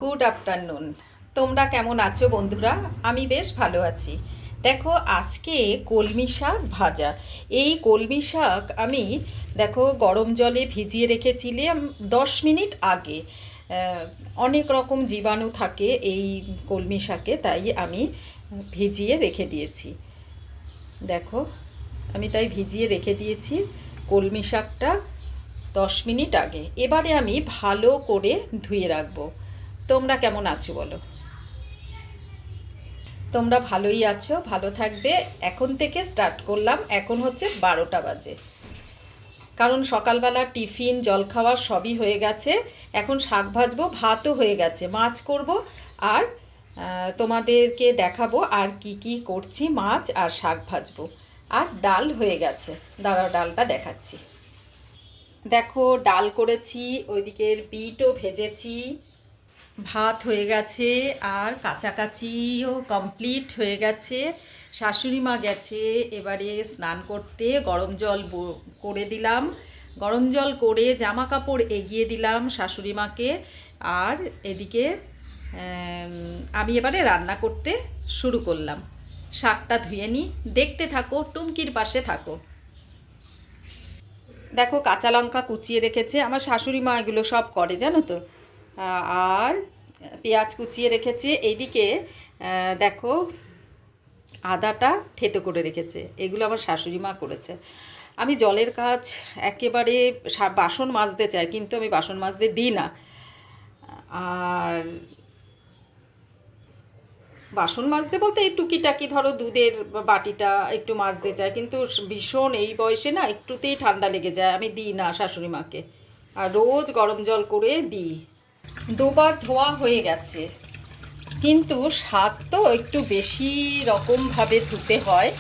Good afternoon. তোমরা কেমন আছো বন্ধুরা? আমি বেশ ভালো আছি। দেখো, আজকে কলমি শাক ভাজা। এই কলমি শাক আমি দেখো গরম জলে ভিজিয়ে রেখেছিলাম 10 মিনিট আগে। অনেক রকম জীবাণু থাকে এই কলমি শাকে, তাই আমি ভিজিয়ে রেখে দিয়েছি। দেখো, আমি তাই ভিজিয়ে রেখে দিয়েছি কলমি শাকটা 10 মিনিট আগে। এবারে আমি ভালো করে ধুয়ে রাখবো। তোমরা কেমন আছো বলো? তোমরা ভালোই আছো, ভালো থাকবে। এখন থেকে স্টার্ট করলাম। এখন হচ্ছে 12টা বাজে, কারণ সকালবেলা টিফিন জলখাবার সবই হয়ে গেছে। এখন শাক ভাজবো, ভাতও হয়ে গেছে, মাছ করব। আর তোমাদেরকে দেখাবো আর কি কি করছি। মাছ আর শাক ভাজবো, আর ডাল হয়ে গেছে। দাঁড়াও, ডালটা দেখাচ্ছি। দেখো, ডাল করেছি, ওইদিকের বিটও ভেজেছি, ভাত হয়ে গেছে, আর কাছাকাছিও কমপ্লিট হয়ে গেছে। শাশুড়ি মা গেছে এবারে স্নান করতে, গরম জল করে দিলাম। গরম জল করে জামা কাপড় এগিয়ে দিলাম শাশুড়ি মাকে। আর এদিকে আমি এবারে রান্না করতে শুরু করলাম। শাকটা ধুয়ে নিই, দেখতে থাকো, টুমকির পাশে থাকো। দেখো, কাঁচা লঙ্কা কুচিয়ে রেখেছে, আমার শাশুড়ি মা এগুলো সব করে জানো তো। আর পেঁয়াজ কুচিয়ে রেখেছে। এইদিকে দেখো, আদাটা থেতো করে রেখেছে। এগুলো আমার শাশুড়ি মা করেছে। আমি জলের কাজ একেবারে বাসন মাজতে চাই, কিন্তু আমি বাসন মাজতে দিই না। আর বাসন মাজতে বলতে এই টুকিটাকি, ধরো দুধের বাটিটা একটু মাজতে চাই, কিন্তু ভীষণ এই বয়সে না একটুতেই ঠান্ডা লেগে যায়, আমি দিই না শাশুড়ি মাকে। আর রোজ গরম জল করে দিই। দুবার ধোয়া হয়ে গেছে, কিন্তু শাক তো একটু বেশি রকমভাবে ধুতে হয়,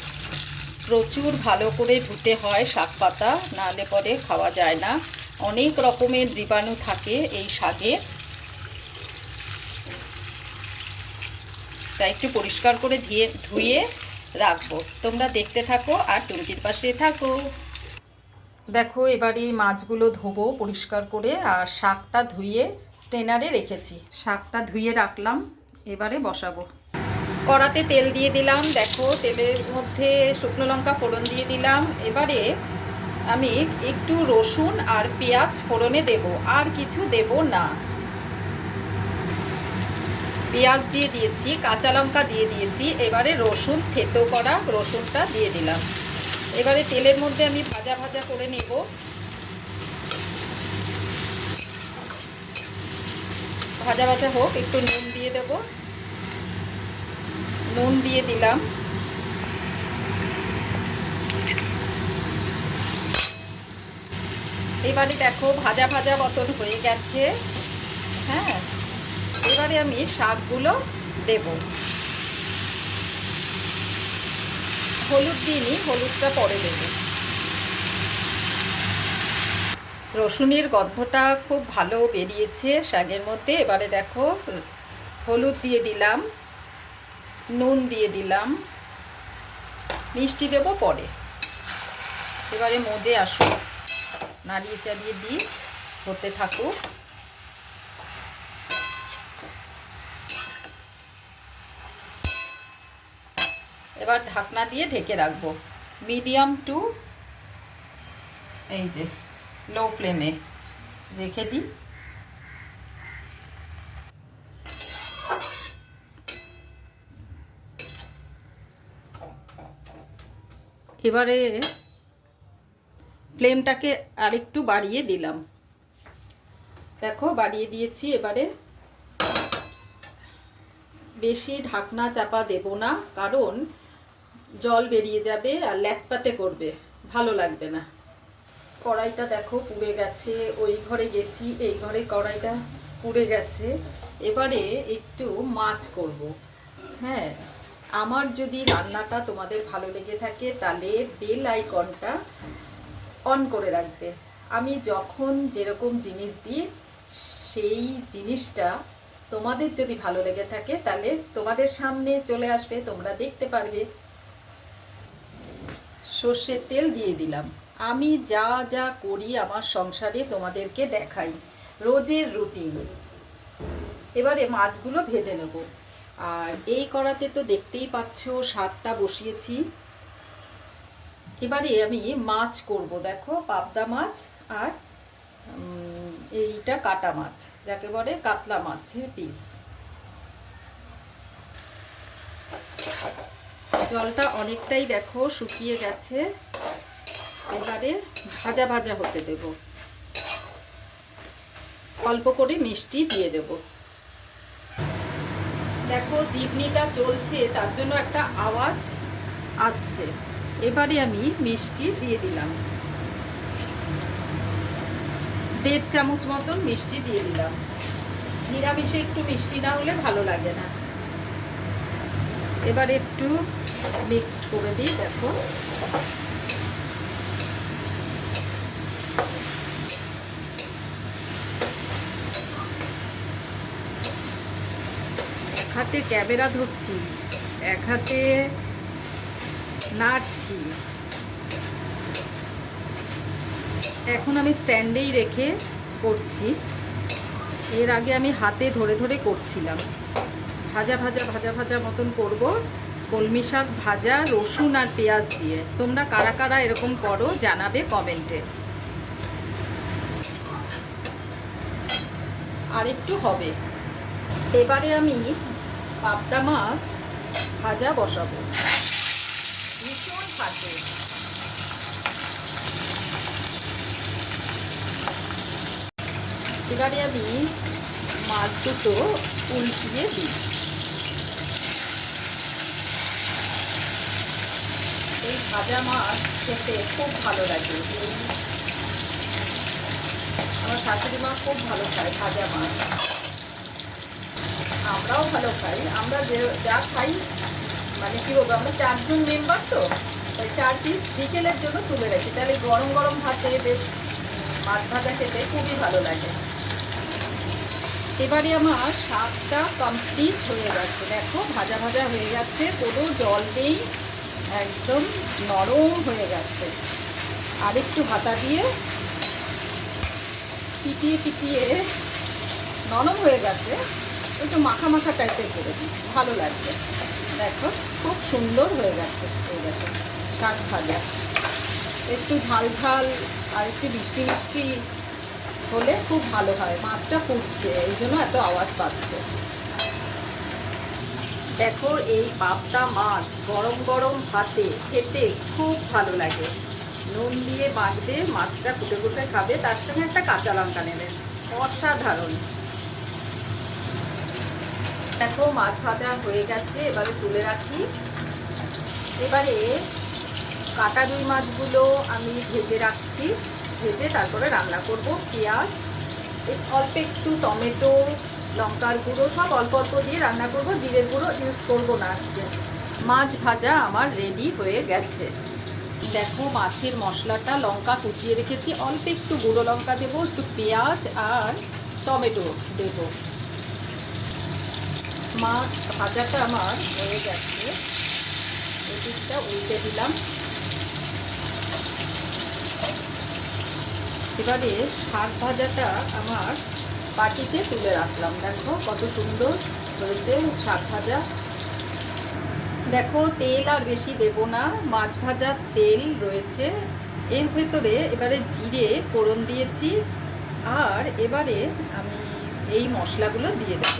প্রচুর ভালো করে ধুতে হয় শাক পাতা, নাহলে পরে খাওয়া যায় না। অনেক রকমের জীবাণু থাকে এই শাকে, তাই একটু পরিষ্কার করে ধুয়ে রাখবো। তোমরা দেখতে থাকো আর টুমকির পাশে থাকো। দেখো, এবারে মাছগুলো ধোবো পরিষ্কার করে, আর শাকটা ধুয়ে স্ট্রেনারে রেখেছি। শাকটা ধুয়ে রাখলাম, এবারে বসাবো। কড়াতে তেল দিয়ে দিলাম। দেখো, তেলের মধ্যে শুকনো লঙ্কা ফোড়ন দিয়ে দিলাম। এবারে আমি একটু রসুন আর পেঁয়াজ ফোড়নে দেব, আর কিছু দেব না। পেঁয়াজ দিয়ে দিয়েছি, কাঁচা লঙ্কা দিয়ে দিয়েছি। এবারে রসুন, থেতো করা রসুনটা দিয়ে দিলাম। এবারে তেলের মধ্যে আমি ভাজা ভাজা করে নেব। ভাজা ভাজা হোক, একটু নুন দিয়ে দেব। নুন দিয়ে দিলাম। এবারে দেখো, ভাজা ভাজা মতন হয়ে গেছে। হ্যাঁ, এবারে আমি শাকগুলো দেব। হলুদ দিইনি, হলুদটা পরে দেব। রসুনের গন্ধটা খুব ভালো বেরিয়েছে শাকের মধ্যে। এবারে দেখো, হলুদ দিয়ে দিলাম, নুন দিয়ে দিলাম, মিষ্টি দেব পরে। এবারে মজে আসুক, নাড়িয়ে চাড়িয়ে দিই, হতে থাকুক। এবার ঢাকনা দিয়ে ঢেকে রাখবো, মিডিয়াম টু এই যে লো ফ্লেমে রেখে দিই। এবারে ফ্লেমটাকে আরেকটু বাড়িয়ে দিলাম। দেখো, বাড়িয়ে দিয়েছি। এবারে বেশি ঢাকনা চাপা দেব না, কারণ জল বেরিয়ে যাবে আর ল্যাটপাতে করবে, ভালো লাগবে না। কড়াইটা দেখো পুড়ে গেছে, ওই ঘরে গেছি, এই ঘরে কড়াইটা পুড়ে গেছে। এবারে একটু মাছ করব। হ্যাঁ, আমার যদি রান্নাটা তোমাদের ভালো লেগে থাকে তাহলে বেল আইকনটা অন করে রাখবে। আমি যখন যেরকম জিনিস দিই, সেই জিনিসটা তোমাদের যদি ভালো লেগে থাকে তাহলে তোমাদের সামনে চলে আসবে, তোমরা দেখতে পারবে। সর্ষের তেল দিয়ে দিলাম। আমি যা যা করি আমার সংসারে তোমাদেরকে দেখাই, রোজের রুটিন। এবারে মাছগুলো ভেজে নেব। আর এই কড়াতে তো দেখতেই পাচ্ছ শাকটা বসিয়েছি। এবারে আমি মাছ করব, দেখো পাবদা মাছ আর এইটা কাটা মাছ, যাকে বলে কাতলা মাছের পিস। জলটা অনেকটাই দেখো শুকিয়ে গেছে। এবারে ভাজা ভাজা হতে দেব, অল্প করে মিষ্টি দিয়ে দেব। দেখো জিভনিটা চলছে, তার জন্য একটা আওয়াজ আসছে। এবারে আমি মিষ্টি দিয়ে দিলাম, 1.5 চামচ মতন মিষ্টি দিয়ে দিলাম। নিরামিষে একটু মিষ্টি না হলে ভালো লাগে না। এবারে একটু মিক্সড করে দিই। দেখো এক হাতে ক্যামেরা ধরছি, এক হাতে নাড়ছি। এখন আমি স্ট্যান্ডেই রেখে করছি, এর আগে আমি হাতে ধরে ধরে করছিলাম। ভাজা ভাজা ভাজা ভাজা মতন করব, কলমি শাক ভাজা রসুন আর পেঁয়াজ দিয়ে। তোমরা কারা কারা এরকম করো জানাবে কমেন্টে। আর একটু হবে। এবারে আমি পাবদা মাছ ভাজা বসাবো, ভীষণ ভাজে। এবারে আমি মাছ দুটো উল্টিয়ে দিই। এই ভাজা মাছ খেতে খুব ভালো লাগে। আমার শাশুড়ি মা খুব ভালো খায় ভাজা মাছ, আমরাও ভালো খাই। আমরা যা খাই, মানে কি বলবো, আমরা 4 জন মেম্বার, তো তাই 4 পিস বিকেলের জন্য তুলে রেখি। তাহলে গরম গরম ভাতে বেশ মাছ ভাজা খেতে খুবই ভালো লাগে। এবারে আমার শাকটা কমপ্লিট হয়ে গেছে। দেখো ভাজা ভাজা হয়ে যাচ্ছে, কোনো জল নেই, একদম নরম হয়ে গেছে। আর একটু হাতা দিয়ে পিটিয়ে পিটিয়ে নরম হয়ে গেছে, একটু মাখা মাখা টাইপের করে দিই, ভালো লাগবে। দেখো খুব সুন্দর হয়ে গেছে। এই দেখো শাক ভাজা একটু ঝাল ঝাল আর একটু মিষ্টি মিষ্টি হলে খুব ভালো হয়। মাছটা ফুটছে, এই জন্য এত আওয়াজ পাচ্ছে। দেখো এই পাবদা মাছ গরম গরম ভাতে খেতে খুব ভালো লাগে। নুন দিয়ে মাখবে, মাছটা ফুটে ফুটে খাবে, তার সঙ্গে একটা কাঁচা লঙ্কা নেবেন, অসাধারণ। দেখো মাছ ভাজা হয়ে গেছে, এবারে তুলে রাখি। এবারে কাটা রুই মাছগুলো আমি ভেজে রাখছি, ভেজে তারপরে রান্না করব। পেঁয়াজ, অল্প একটু টমেটো, লঙ্কার গুঁড়ো সব অল্প অল্প দিয়ে রান্না করব, জিরের গুঁড়ো ইউজ করবো না আজকে। মাছ ভাজা আমার রেডি হয়ে গেছে। দেখো মাছের মশলাটা, লঙ্কা কুচিয়ে রেখেছি, অল্প একটু গুঁড়ো লঙ্কা দেবো, একটু পেঁয়াজ আর টমেটো দেব। মাছ ভাজাটা আমার হয়ে গেছে, এদিকটা উল্টে দিলাম। এবারে শাক ভাজাটা আমার বাটিতে তুলে রাখলাম। দেখো কত সুন্দর হয়েছে শাক ভাজা। দেখো তেল আর বেশি দেব না, মাছ ভাজার তেল রয়েছে এর ভেতরে। এবারে জিরে ফোড়ন দিয়েছি, আর এবারে আমি এই মশলাগুলো দিয়ে দেব।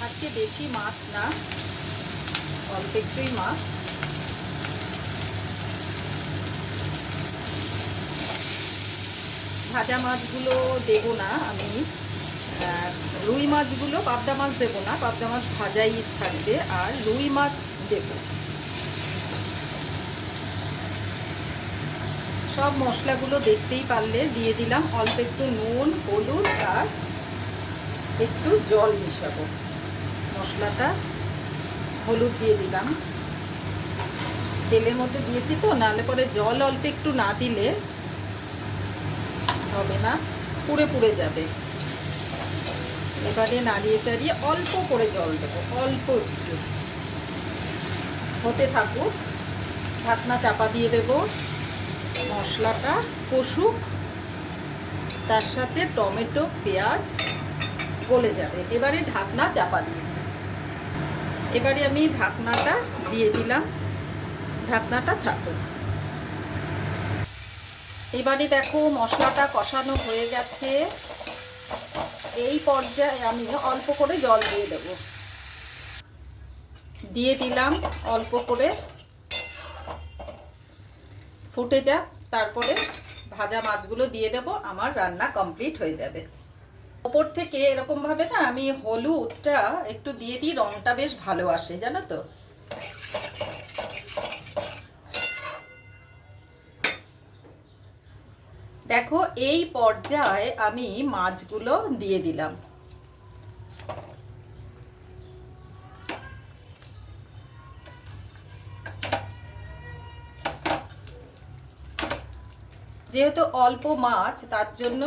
আজকে বেশি মাছ না, অল্প একটুই মাছ। ভাজা মাছগুলো দেবো না আমি, রুই মাছগুলো, পাবদা মাছ দেবো না, পাবদা মাছ ভাজাই থাকবে, আর রুই মাছ দেব। সব মশলাগুলো দেখতেই পারলে দিয়ে দিলাম, অল্প একটু নুন, হলুদ আর একটু জল মিশাবো। মশলাটা হলুদ দিয়ে দিলাম, তেলের মধ্যে দিয়েছি তো, নাহলে পরে জল অল্প একটু না দিলে হবে না, পুড়ে পুড়ে যাবে। এবারে নাড়িয়ে চাড়িয়ে অল্প করে জল দেবো, অল্প একটু, হতে থাকুক। ঢাকনা চাপা দিয়ে দেব, মশলাটা কষুক, তার সাথে টমেটো, পেঁয়াজ গলে যাবে। এবারে ঢাকনা চাপা দিয়ে দিই। এবারে আমি ঢাকনাটা দিয়ে দিলাম, ঢাকনাটা থাকুক। এবারে দেখো মশলাটা কষানো হয়ে গেছে। এই পর্যায়ে আমি অল্প করে জল দিয়ে দেব, দিয়ে দিলাম অল্প করে, ফুটে যাক, তারপরে ভাজা মাছগুলো দিয়ে দেব। আমার রান্না কমপ্লিট হয়ে যাবে। ওপর থেকে এরকম ভাবে না আমি হলুদটা একটু দিয়ে দিই, রংটা বেশ ভালো আসে জানো তো। দেখো এই পর্যায়ে আমি মাছগুলো দিয়ে দিলাম। যেহেতু অল্প মাছ তার জন্য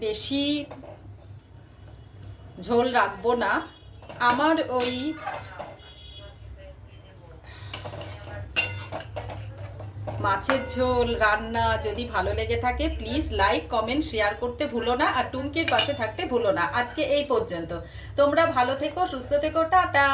বেশি ঝোল রাখবো না। আমার ওই মাছের ঝোল রান্না যদি ভালো লেগে থাকে প্লিজ লাইক কমেন্ট শেয়ার করতে ভুলো না, আর টুমকির পাশে থাকতে ভুলো না। আজকে এই পর্যন্ত, তোমরা ভালো থেকো, সুস্থ থেকো, টাটা।